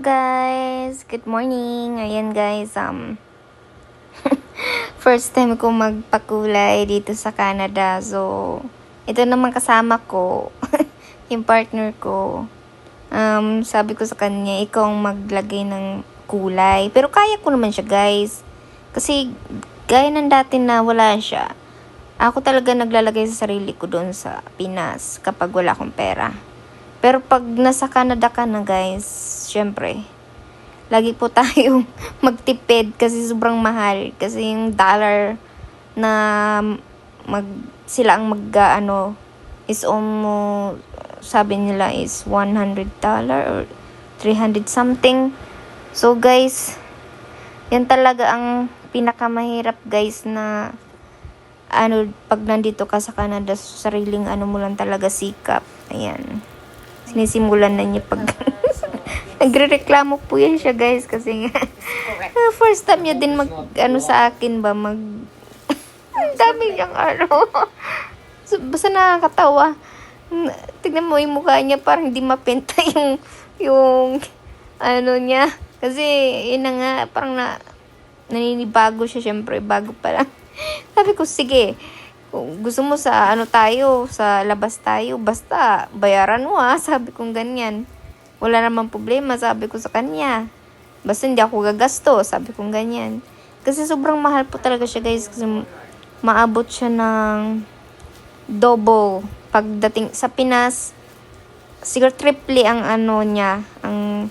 guys! Good morning! Ayan guys, first time ko magpakulay dito sa Canada. So, ito naman kasama ko, yung partner ko. Sabi ko sa kanya, ikaw ang maglagay ng kulay. Pero kaya ko naman siya guys. Kasi, gaya ng dati na wala siya. Ako talaga naglalagay sa sarili ko doon sa Pinas kapag wala akong pera. Pero pag nasa Canada ka na guys, syempre, lagi po tayong magtipid kasi sobrang mahal. Kasi yung dollar na sila ang is almost, sabi nila is $100 or 300 something. So guys, yan talaga ang pinakamahirap guys na pag nandito ka sa Canada, sariling mo lang talaga sikap. Ayan. Sinisimulan na niya pag nagrereklamo po yan siya guys kasi first time niya din sa akin ba ang dami niyang so, basta nakakatawa. Tignan mo yung mukha niya, parang hindi mapenta yung niya kasi yun na nga, parang naninibago siya, syempre bago pa lang. Sabi ko sige, kung gusto mo sa sa labas tayo, basta bayaran mo sabi kong ganyan. Wala namang problema, sabi ko sa kanya. Basta hindi ako gagasto, sabi kong ganyan. Kasi sobrang mahal po talaga siya guys, kasi maabot siya ng double. Pagdating sa Pinas, siguro triple ang niya, ang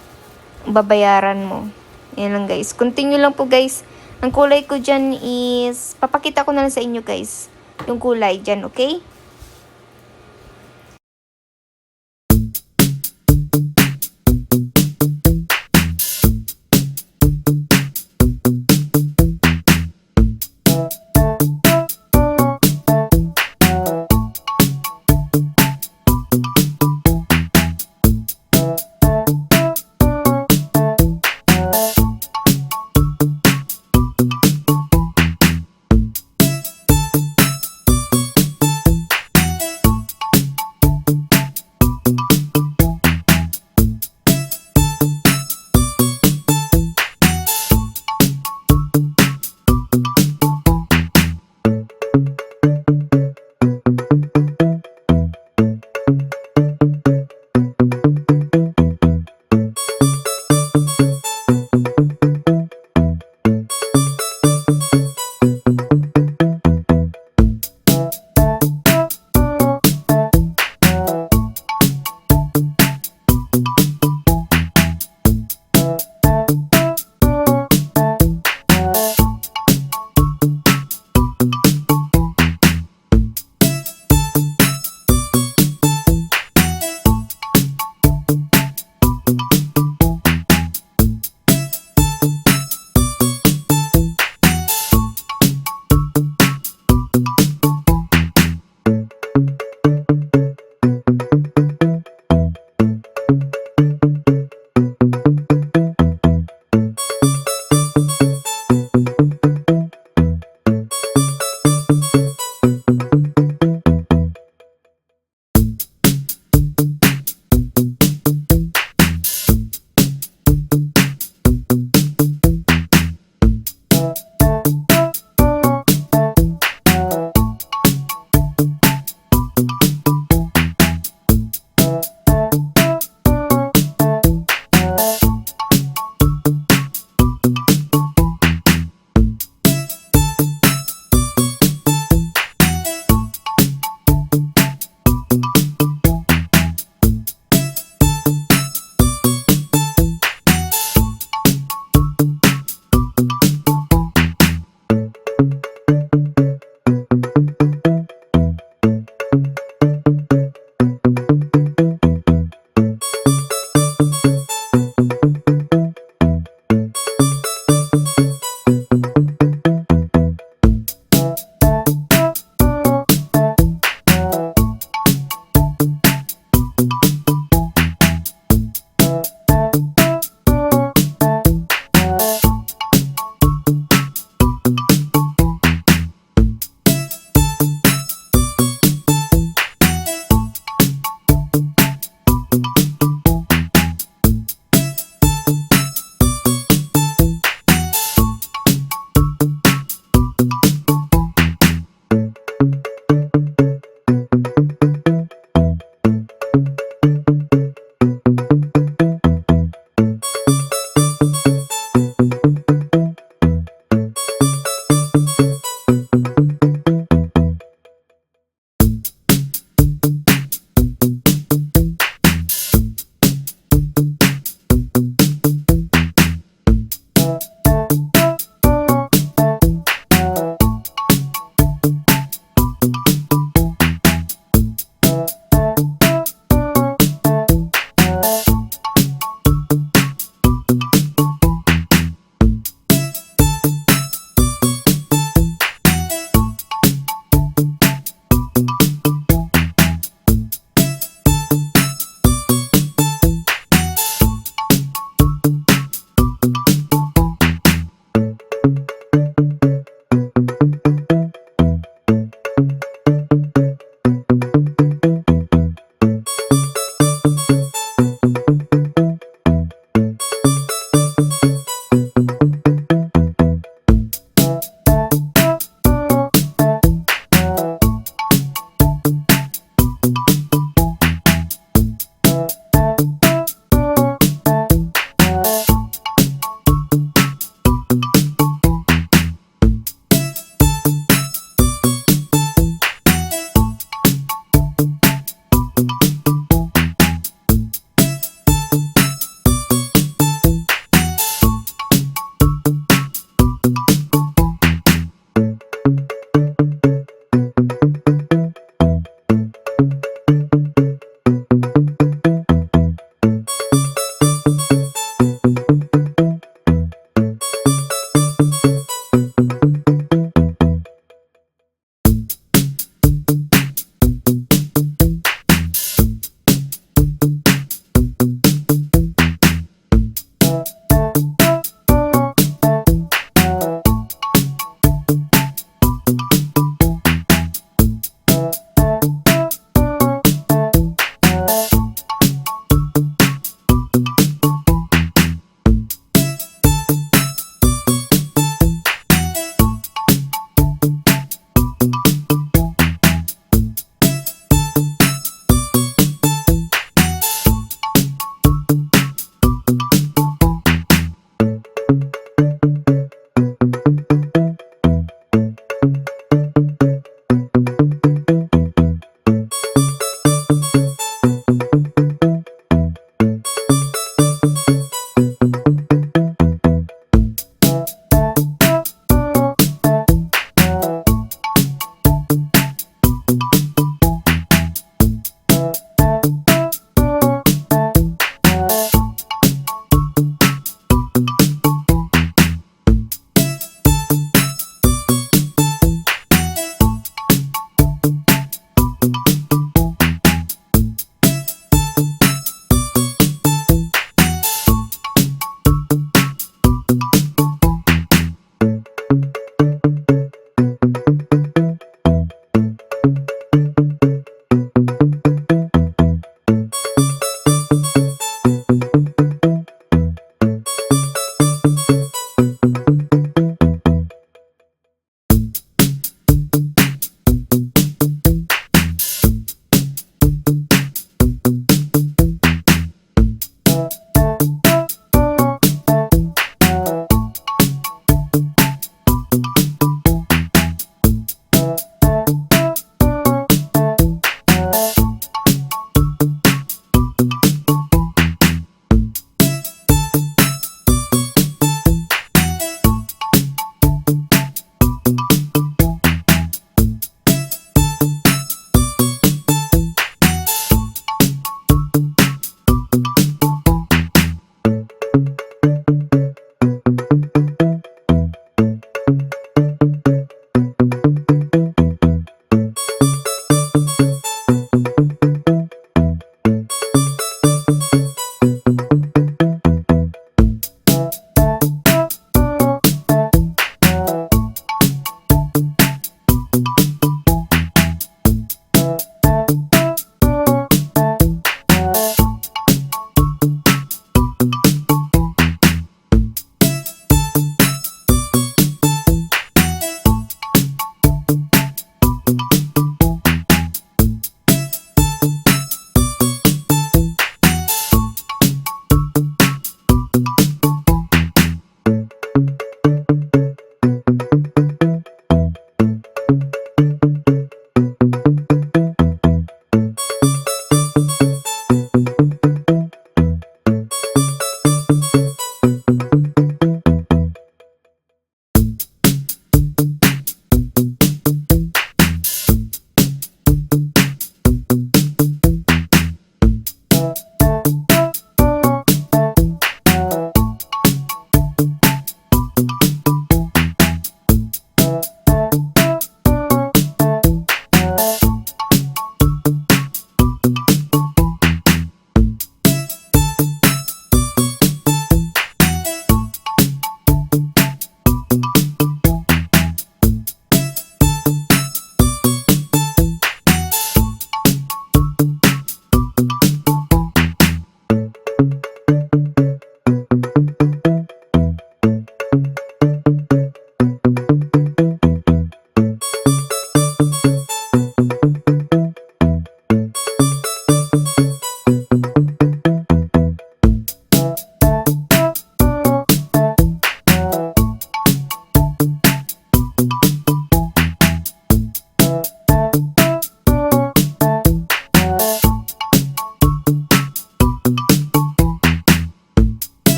babayaran mo. Yan lang guys. Continue lang po guys. Ang kulay ko dyan is, papakita ko na lang sa inyo guys yung kulay dyan, okay?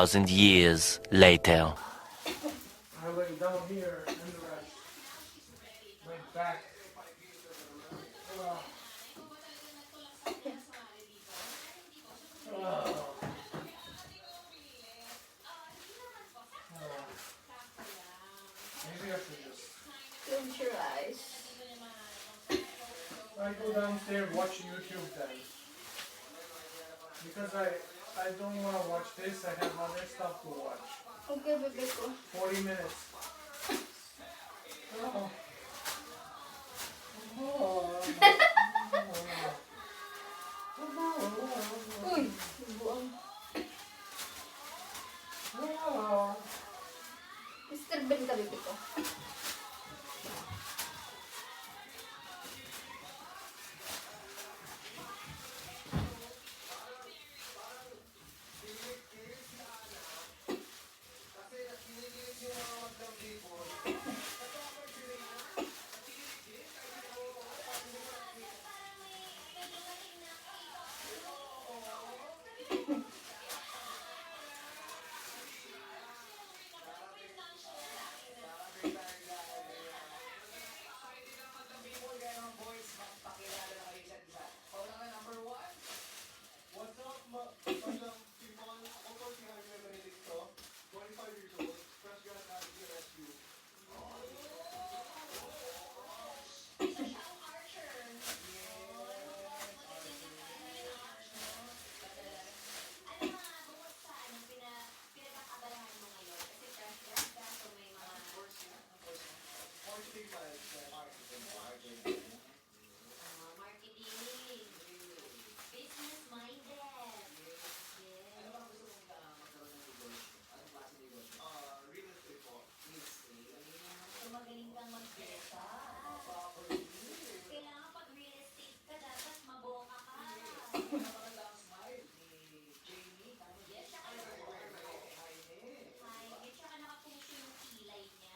2,000 years later. I lay down here and rest. My back. Maybe I should just. Close your eyes. I go downstairs watch YouTube then. Because I don't want to watch this. I have other stuff to watch. Okay, bebe ko. 40 minutes. Oh. Uy, buang. Mr. Ben ka, bebe ko. What's up, madam people? Ako po si Jaime Benedicto, 25 years old, fresh grad out of USU. Marketing management. Marketing. Business minded. Yes. Ano ba gusto mong magkaroon ng negosyo? Anong klase negosyo? Real estate po. Real estate. So magaling kang magbenta. Kailangan pag real estate ka, dapat maboka ka. Ano maganda ang smile ni Jamie? Tama ba? Yes, tsaka Jaime. Hi, tsaka nakapuso yung kilay niya.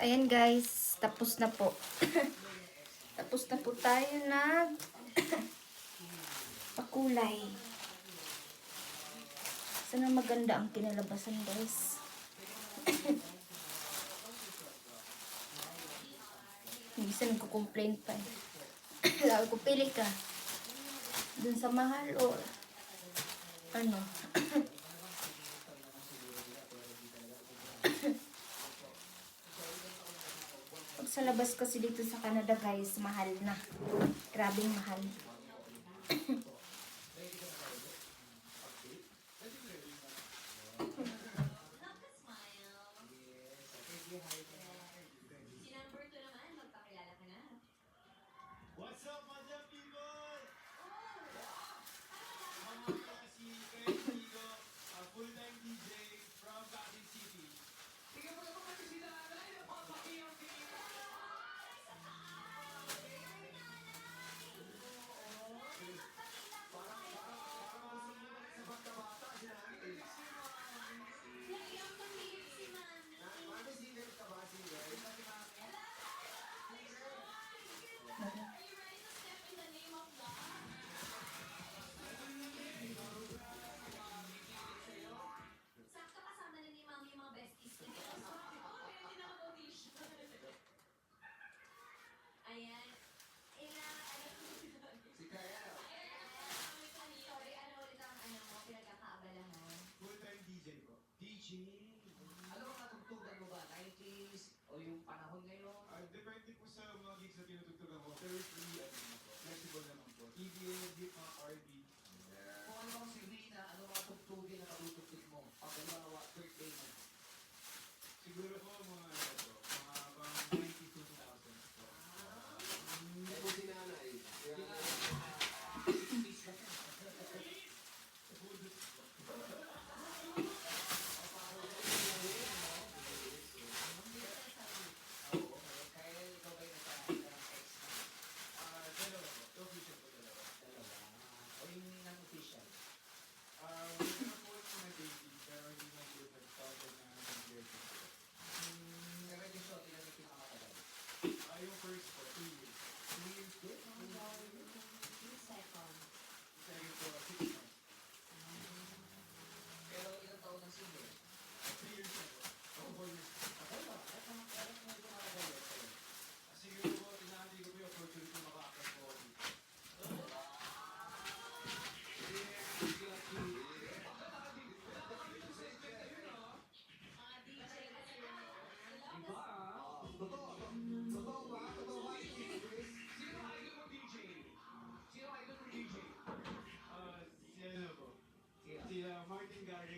Ayan guys, tapos na po. Tapos na po tayo na pakulay. Sana maganda ang kinalabasan guys. Hindi sa nagko-complain pa eh. Lalo ko pili ka. Dun sa mahal o ano. Pag sa labas kasi dito sa Canada guys, mahal na. Grabing mahal. Nakasmile. Si number 2 naman, magpakilala ka na. What's up, madam people? Ako si Kurt Tigo, a full-time DJ from Pasig City. Tingnan mo naman kasi sila alay na papakiyang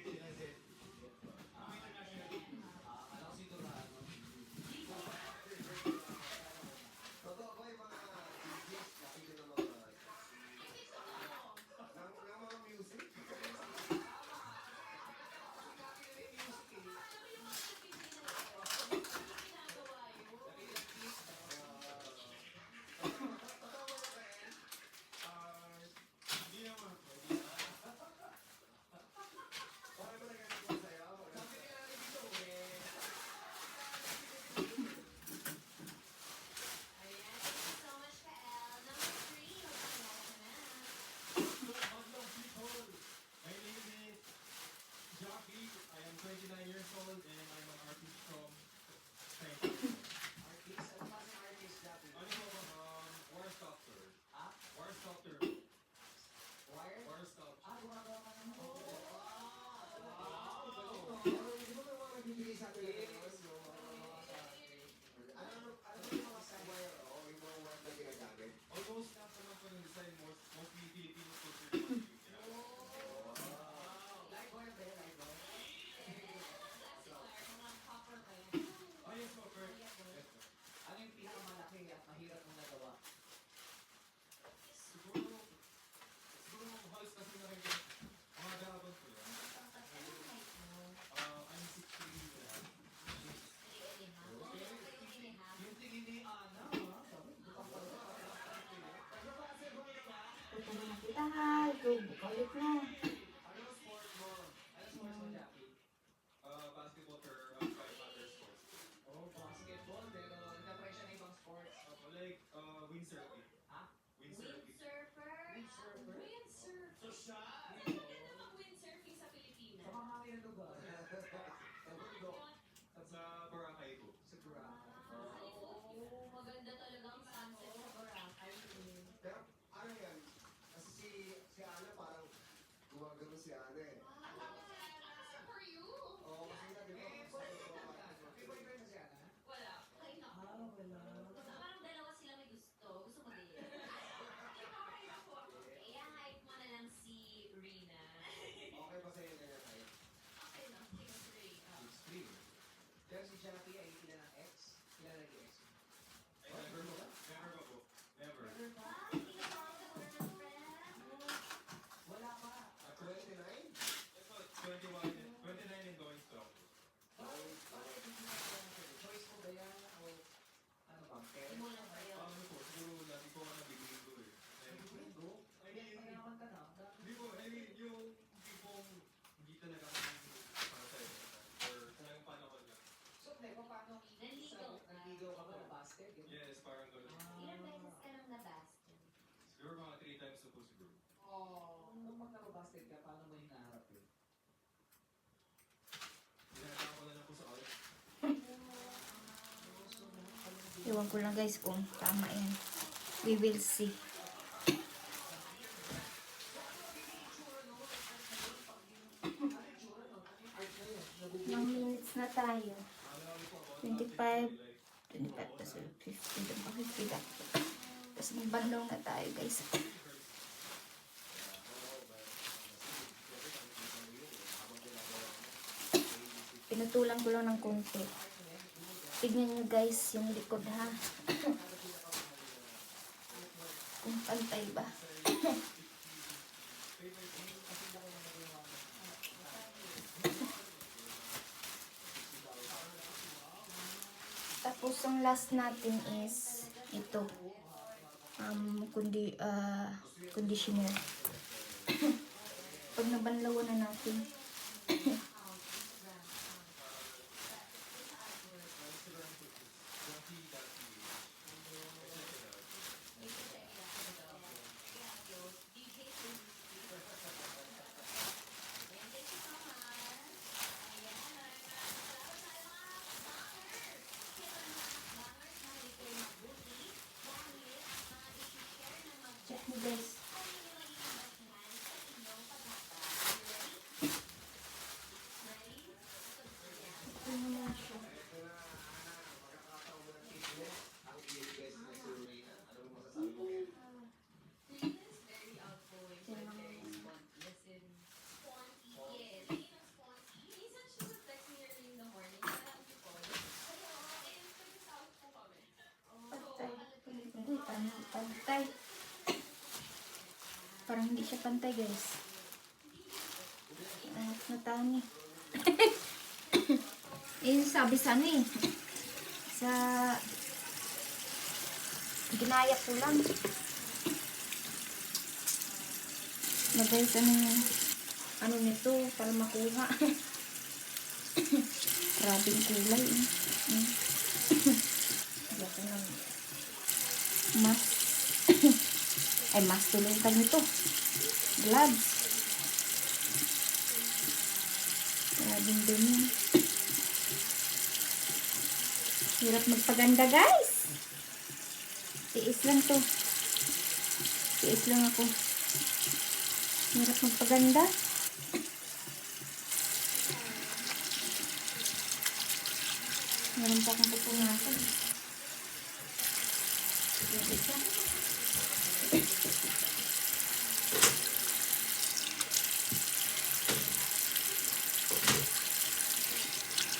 Alam ko si Dorado. Totoo ba yung mga DJs nakita ng mga ng mga music? Totoo ba ba yan? Hindi naman. Okay ba na ganun po sa'yo? Sabi nila dito eh. Ayan, thank you so much, Kael. Number 3, magpakilala ka na. Hello people. My name is Jackie. I am 29 years old and I'm an artist from Spain. Artist? Ano ba ang artist dati? Ano po ba? War sculptor. Ha? War sculptor. Wire? War sculptor. Gumagawa ka ng mga. Di ba may mga nagbibigay sa atin ng ganun? Ano yung mga wire? O yung mga wire na ginagamit? Almost lahat naman po ng design, mostly Filipino culture. Live wire ba yun? Live wire? Plastic wire, mga copper ba yan? Oh, yes po, correct. Yes po. Ano yung pinakamalaki at mahirap mong nagawa? Siguro halos kasi nakikita. Mga gabon po yun. Anong height mo? I'm 6'3". Yung tingin ni Ana, ha? Sabi, bukang pala. Punta na kita ha. Go, bukalik na. Ano ang sport mo? Ano sports mo, Jackie? Basketball or 5 other sports. Oh, basketball, pero nag-try siya ng ibang sports. Like windsurfing. Ha? Windsurfing. Windsurfer? Windsurfer? Windsurfer. Social! Ang ganda ng windsurfing sa Pilipinas. Sa mahangin na lugar. Sa bundok. Sa Boracay po. Sa Boracay. Oh, maganda talaga ang sunset sa Boracay. Pero ano yan? Kasi si Ana parang gumagano si Ana eh. For you? Oo, kasi nga di ba? May boyfriend na si Ana? Wala. Ay, naku. Wala. Parang dalawa sila may gusto. Gusto mo din. Kaya hype mo na lang si Rina. Okay ba sa'yo na yan? Okay lang, si Rina. Extreme. Pero si Jackie ay kilala ng ex? Kilala ng ex? Ay, never po. Never pa po. Never. Ah, hindi ka ba ako girlfriend? Wala pa. 29? Ito, 29 and going strong. Bakit hindi na choice mo ba yan? O ano ba? Pero Simulan pa yun. Ano po, siguro lagi ko ka nabibigin ko eh. Linggo? I mean, Mayaman ka na. hindi po, I mean, yung tipong hindi talaga kami para sa'yo. Or talagang panahon lang. So, paano? Naligaw ka. Naligaw ka ba na basket? Yes, parang gano'n. Ilang beses ka nang nabasted? Siguro mga 3 times na po siguro. Oh, pag nakabasket ka, paano mo hinaharap yun? Ginagawa ko na lang po sa out. Iwan ko lang guys kung tama yan. We will see. Ilang minutes na tayo. 25, 25 plus 50. Diba? 50 na. Tapos magbandaw na tayo guys. Pinutulan ko lang ng konti. Tignan nyo guys yung likod ha. Kung pantay ba. Tapos ang last natin is ito. Conditioner. Pag nabanlawan na natin. Check mo guys. Parang hindi siya pantay, guys. Anak na tani. Yung sabi sa ano eh. Sa ginaya ko lang. Lagay sa ano nito para makuha. Grabe yung kulay eh. Lagay lang. Mas. Ay, mas tuloy ka nito. Gloves. Grabing dumi. Hirap magpaganda, guys. Tiis lang to. Tiis lang ako. Hirap magpaganda. Meron pa akong pupunasan. Yung isa.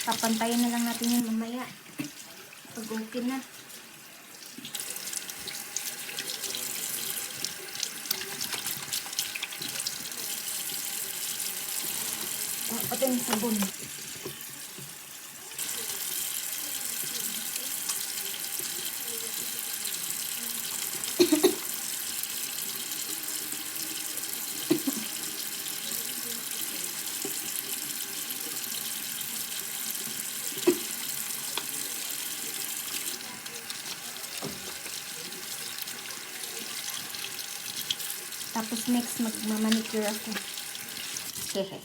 Papantayin na lang natin yun mamaya. Pag okay na. Pati yung sabon. Tapos next magmamanicure ako. Hehe.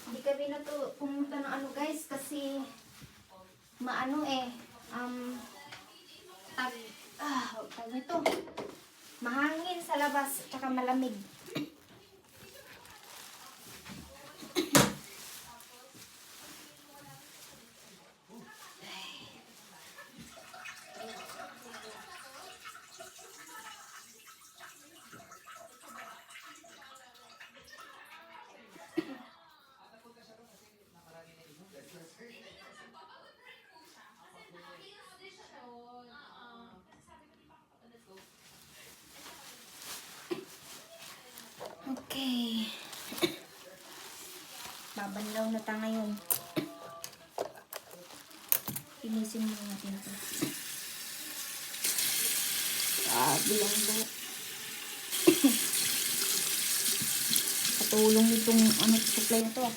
Hindi kami na to pumunta ng ano guys kasi maano eh tag nito. Mahangin sa labas tsaka malamig. Okay. Babanlaw na ta ngayon. Pinisin mo natin ito. Bilang ito. Katulong nitong supply na to.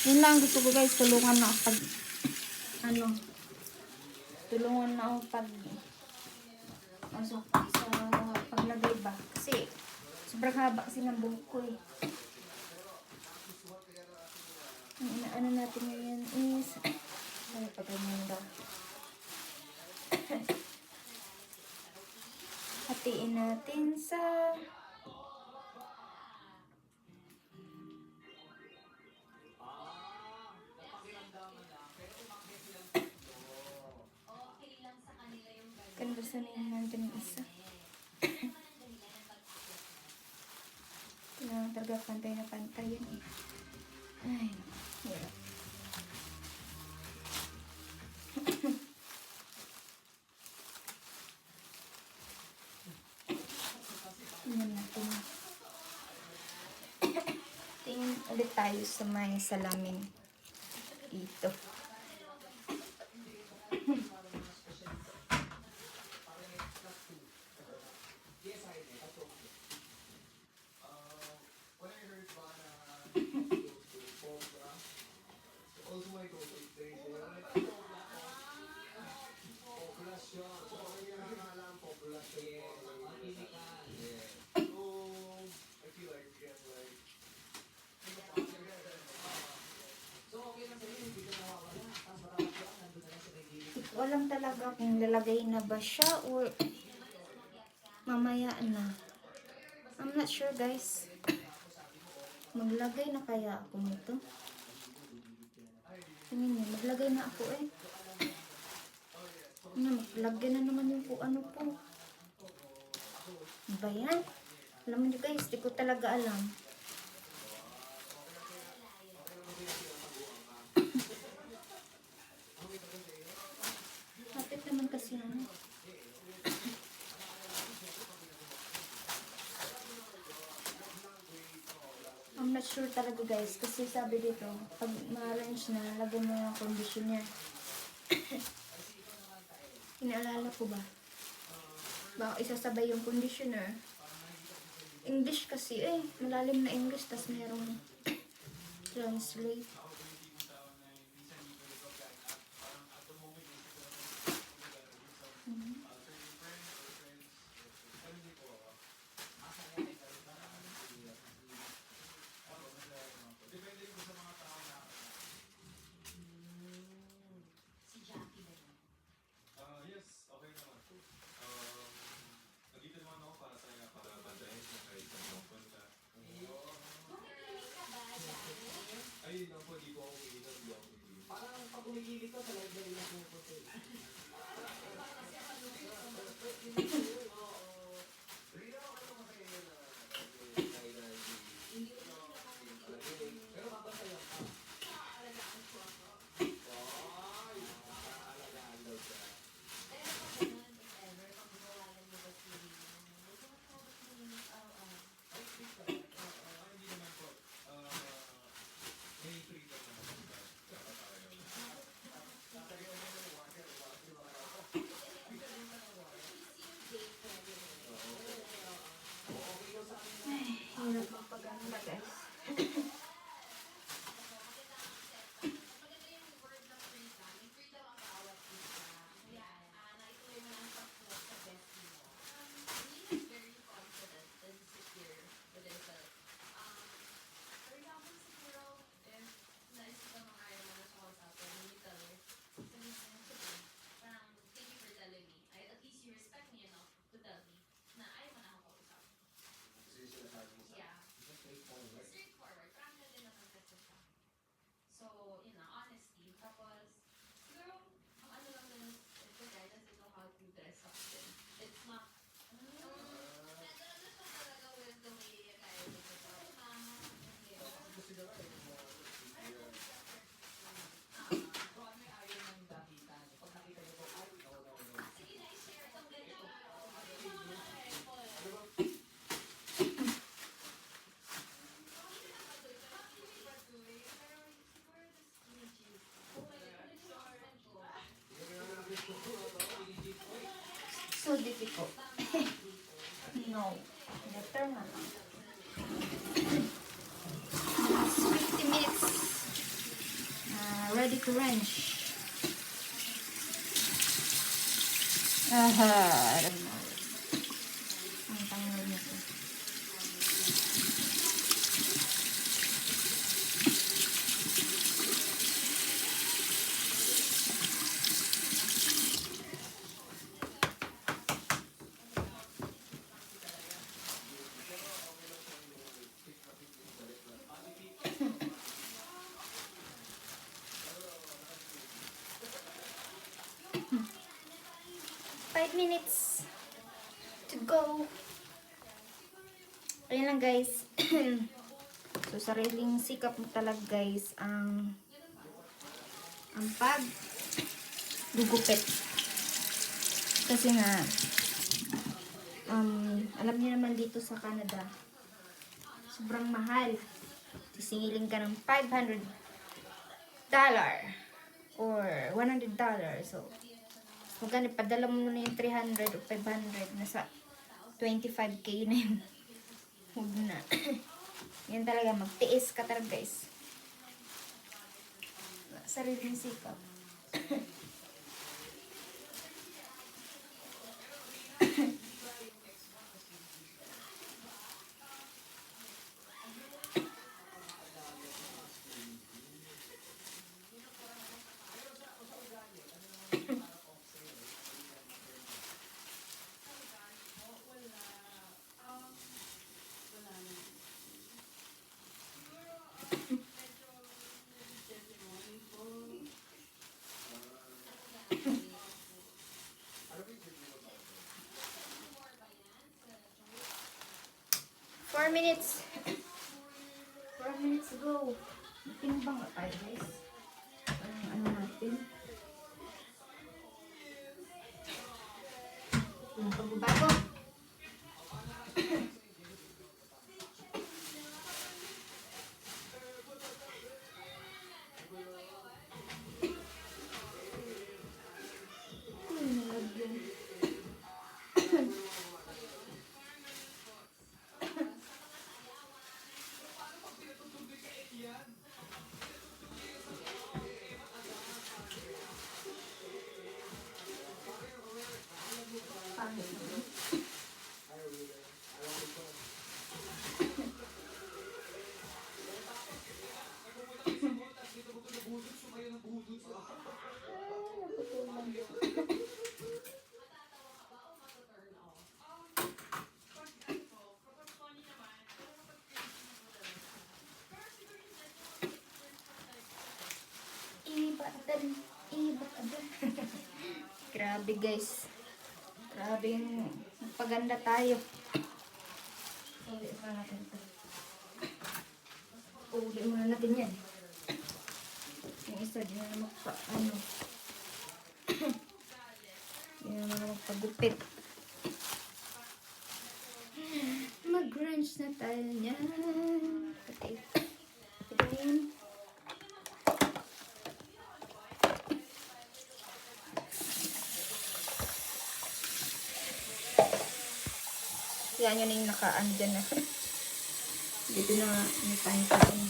Yun lang gusto ko guys. Tulungan na ako pag tulungan na ako pag sa paglagay ba. Kasi sobrang haba kasi ng buhok ko eh. Ang inaano natin ngayon is ay pagganyan daw. Hatiin natin sa kanbasan na yung nandun yung isa. Kailangan talaga pantay na pantay yan eh. Ay, hirap. Tingnan natin. Tingin ulit tayo sa may salamin. Dito. When I heard ba na also my go-to thing, populasyon. So, yung alam, populasyon. So, I feel like, again, like, So, okay lang sa'yo, hindi ka nawawala. Tapos marami ka lang, nandun na lang sa nagiging. Hindi ko alam talaga kung lalagay na ba siya or mamaya na. I'm not sure guys. Maglagay na kaya ako nito? Tingin niyo, maglagay na ako eh. Maglagay na naman yung ano po. Ano ba yan? Alam niyo guys, di ko talaga alam. Kapit naman kasi ano. not sure talaga guys. Kasi sabi dito, pag ma-arrange na, lagyan mo yung conditioner. Inaalala ko ba? Baka isasabay yung conditioner. English kasi eh. Malalim na English. Tas merong translate. Depende rin po sa mga tao na Si Jackie ba yun? yes, okay naman. Nandito naman ako para bandayan siya kahit sa local ka. Bumibili ka ba, Jackie? Ay, lang po, di ko ako umiinom, di ako umiinom. Parang pag umigili ko, sa live na yung pupunta. Rina, ano ba kayo na kailan Hindi ko na pinapakinggan. Pero babantayan ka. Alagaan ko ako. Ay, nakakaalagaan daw siya. Pero pag ganun, if ever, pag ginawalan mo ba si Rina, huwag mo ko ba't malinis araw-araw? Ay, please ka. Hindi naman po. May freedom naman po ba? Dapat tayo. Tatagyan mo ng water, water ba kayo? Is your date ready? Okay daw sa akin na. Hirap magpaganda guys. Maganda yung word ng freedom. Yung freedom ang bawat isa. Kaya, naituloy mo ng pag-float sa bestie mo. Rina is very confident and secure with herself. For example, siguro, if naisipan mo ayaw mo na siya kausapin, when you tell her, sabihin mo, sige, parang, thank you for telling me. At least you respect me enough to tell me na ayaw mo na ako kausapin. Kasi sinasabi mo sa Yeah. Straightforward. Straightforward. Parang ganda din naman kasi siya. So, yun na, honesty. Tapos, siguro, ang ano lang din, ito guy doesn't know how to dress up din. It's not, nagano siya talaga with the way you guys look at it. Kasi nga eh, yung mga Kung ano yung ayaw ng dakitan. Pag nakita niyo po, ay, no, no, no. Sige na, i-share itong ganito. So difficult. No. Better na lang. 50 minutes. Ready to range. Aha. I don't know. Ang tangal nito. Five minutes to go. Ayun lang guys. So sariling sikap mo talaga guys ang pag gugupit. Kasi nga alam niyo naman dito sa Canada sobrang mahal. Sisingilin ka ng $500 or $100. So magkano, padala mo na yung 300 o 500, nasa 25k na yun. Huwag na. Yan talaga, magtiis ka talaga guys. Sariling sikap. ano ba yung review mo ba? 4 minutes. 4 minutes to go. Timbang na tayo guys. Ano natin? Yung pagbabago. Grabe guys. Grabe yung paganda tayo. Uli muna natin ito. Uli muna natin yan. Yung isa, di na magpa, ano. Di na magpagupit. Mag-grunge na tayo niyan. Pati. Ito yun. Yan yun yung nakaan dyan na. Dito na may pahin-pahin.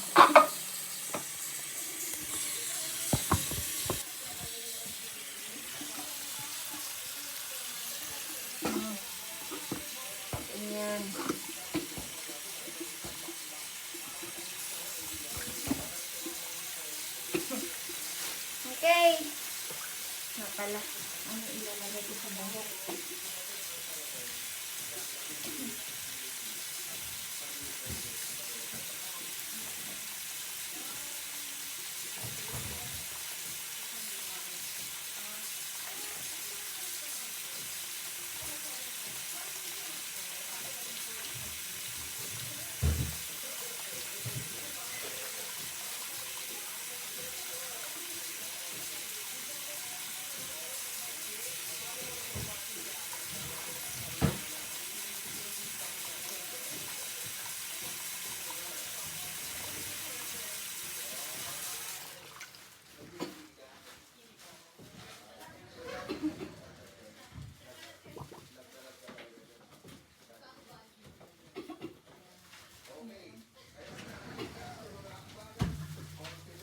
Ayan. Okay. Nga pala. Ano ilalagay ko sa bahok?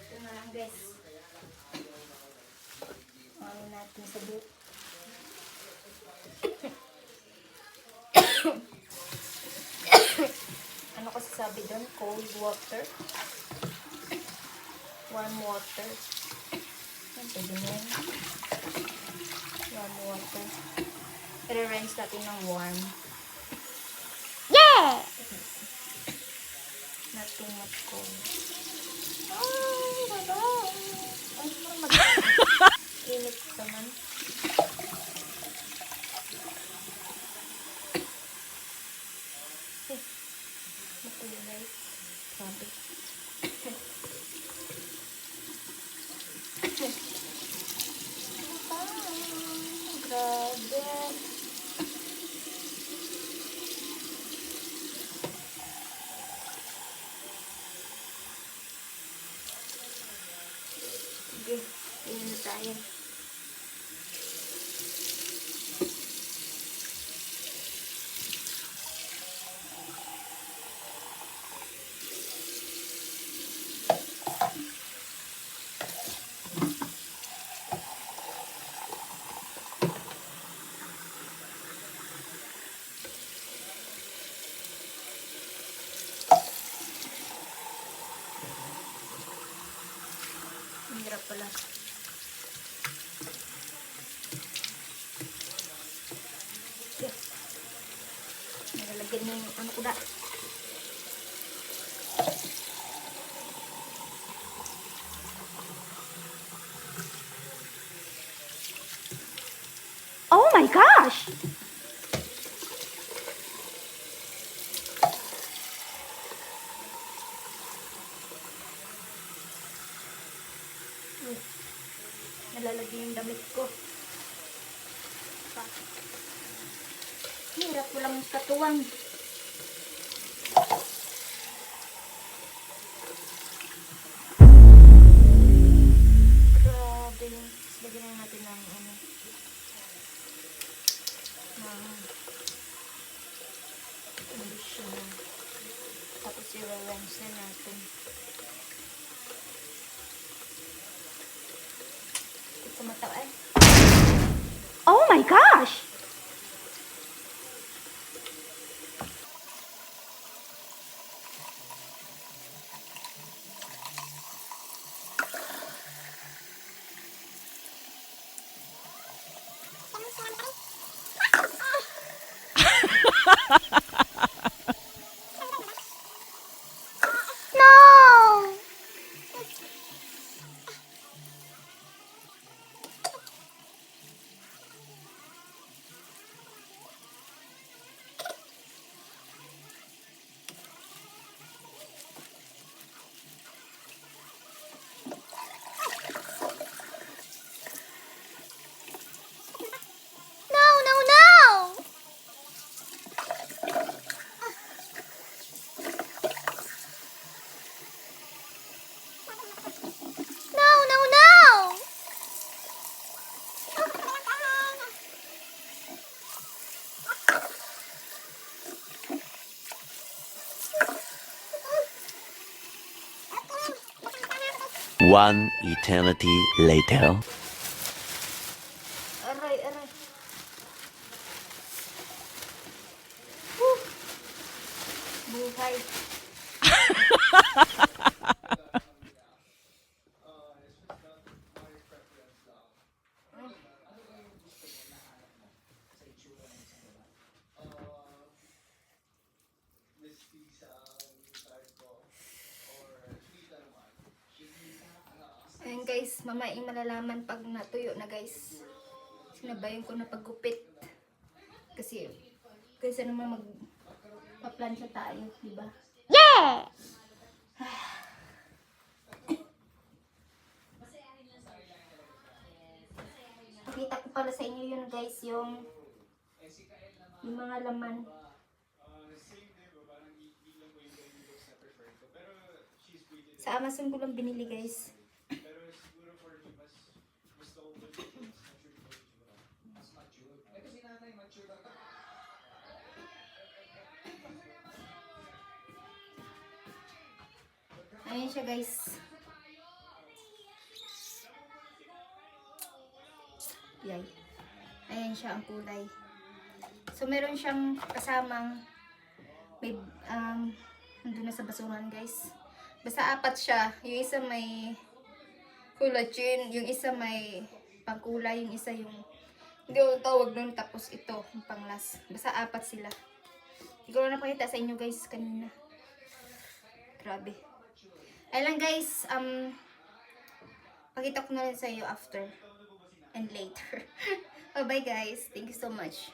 Ito na lang guys. Ano natin sa buhok. Ano kasi sabi doon? Cold water. Warm water. Yan, pwede na yan. Warm water. I-rinse natin ng warm. Yeah! Not too much cold. Ay, baba. Ay, init naman. Makulay. Sabi. Grabe. Sige, yun na tayo. Ang hirap pala. Yeah. Nalalagyan na yung ano ko na. Oh my gosh! Nalalagyan yung damit ko. Hirap ko lang katuwang. Grabe yung lagyan na natin ng ano. Conditioner. Tapos i-rinse na natin. Kumatawan. Oh my gosh! No! One eternity later. Aray, aray. Whew. Buhay. It's just not my preference lang. Ano ba yung gusto mo na anak mo sa itsura ng isang babae? Misty sa type ko. Or sweet naman. Ayan guys, mamaing malalaman pag natuyo na guys. Sinabayan ko na paggupit. Kasi naman magpaplansya tayo, diba? Yeah! Pakita ko pala sa inyo yun guys, yung mga laman. Same din po, parang hindi lang po yung ganyan looks na preferred ko. Pero she's pretty din. Sa Amazon ko lang binili guys. Pero siguro for me, mas gusto ko po yung mas mature po yung tsura. Mas mature. Eh kasi nanay, mature lang. Ayan siya guys. Yay. Ayan siya ang kulay. So meron siyang kasamang may nandun na sa basuran guys. Basta apat siya. Yung isa may collagen, yung isa may pangkulay, yung isa yung hindi ko tawag nun, tapos ito yung panglas. Basta apat sila. Hindi ko na napakita sa inyo guys kanina. Grabe. Ayun lang guys, pakita ko na rin sa iyo after and later. Oh, bye guys. Thank you so much.